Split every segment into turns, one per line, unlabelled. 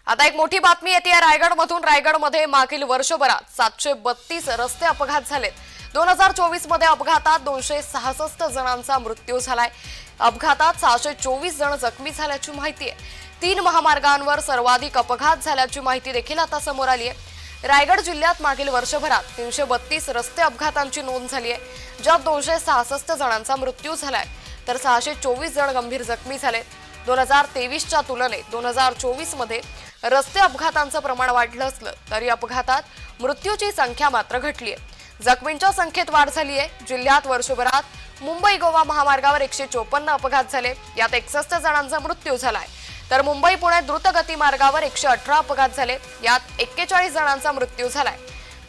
आता एक मोठी बातमी येते रायगडमधून। रायगडमध्ये मागील वर्षभरात 732 रस्ते अपघात झालेत। 2024 मध्ये अपघातात 266 जणांचा मृत्यू झालाय। अपघातात 624 जण जखमी झाल्याची माहिती आहे। 3 महामार्गांवर सर्वाधिक अपघात झाल्याची माहिती देखील आता समोर आली आहे। रायगड जिल्ह्यात मागील वर्षभरात 332 रस्ते अपघातांची नोंद झाली आहे, ज्यात 266 जणांचा मृत्यू झालाय तर 624 जण गंभीर जखमी झाले। 2023च्या तुलनेत 2024 मध्ये रस्ते अपघातांचं प्रमाण वाढलं असलं तरी अपघातात मृत्यूची संख्या मात्र घटली आहे। जखमींच्या संख्येत वाढ झाली आहे। जिल्ह्यात वर्षभरात मुंबई गोवा महामार्गावर 154 अपघात झाले, यात 61 जणांचा मृत्यू झालाय तर मुंबई पुणे द्रुतगती मार्गावर 118 अपघात झाले, यात 41 जणांचा मृत्यू झालाय।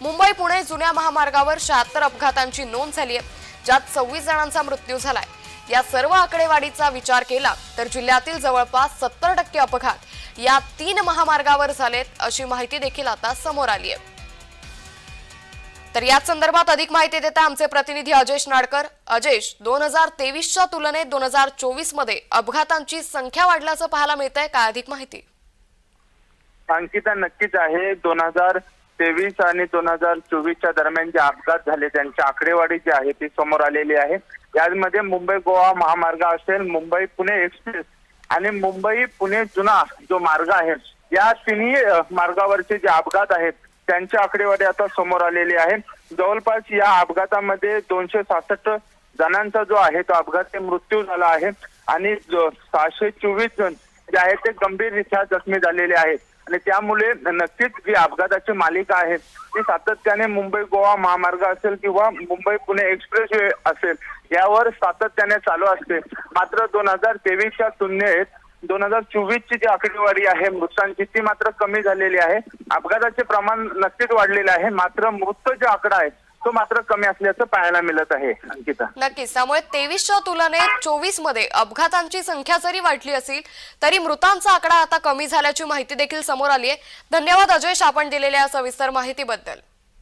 मुंबई पुणे जुन्या महामार्गावर 76 अपघातांची नोंद झाली आहे, ज्यात 26 जणांचा मृत्यू झालाय। या सर्व आकडेवारीचा विचार केला तर जिल्ह्यातील जवळपास 70% अपघात या 3 महामार्गावर झालेत, अशी माहिती देखील आता समोर आली आहे। तर याच संदर्भात अधिक माहिती देता आमचे प्रतिनिधी अजयश नाडकर। अजयश, 2023च्या तुलनेत 2024 मध्ये अपघातांची संख्या वाढल्याचं पाहायला मिळतंय, काय अधिक माहिती?
अंकिता, नक्कीच आहे। 2023 आणि 2024च्या दरम्यान जे अपघात झाले त्यांची आकडेवारी जी आहे ती समोर आलेली आहे। यामध्ये मुंबई गोवा महामार्ग असेल, मुंबई पुणे एक्सप्रेस आणि मुंबई पुणे जुना जो मार्ग आहे, या तिन्ही मार्गावरचे जे अपघात आहेत त्यांची आकडेवारी आता समोर आलेली आहे। जवळपास या अपघातामध्ये 266 जणांचा जो आहे तो अपघाती मृत्यू झाला आहे आणि 624 जण जे आहेत ते गंभीररित्या जखमी झालेले आहेत आणि त्यामुळे नक्कीच जी अपघाताची मालिका आहे ती सातत्याने मुंबई गोवा महामार्ग असेल किंवा मुंबई पुणे एक्सप्रेस वे असेल यावर सातत्याने चालू असते। मात्र 2023च्या तुलनेत 2024ची जी आकडेवारी आहे मृतांची ती मात्र कमी झालेली आहे। अपघाताचे प्रमाण नक्कीच वाढलेले आहे, मात्र मृत जो आकडा आहे तो मात्र कमी असल्याचं पाहायला मिळत आहे। अंकिता,
नक्कीच, त्यामुळे 23च्या तुलनेत 24 मध्ये अपघातांची संख्या जरी वाढली असेल तरी मृतांचा आकडा आता कमी झाल्याची माहिती देखील समोर आली आहे। धन्यवाद अजयश, आपण दिलेल्या सविस्तर माहितीबद्दल।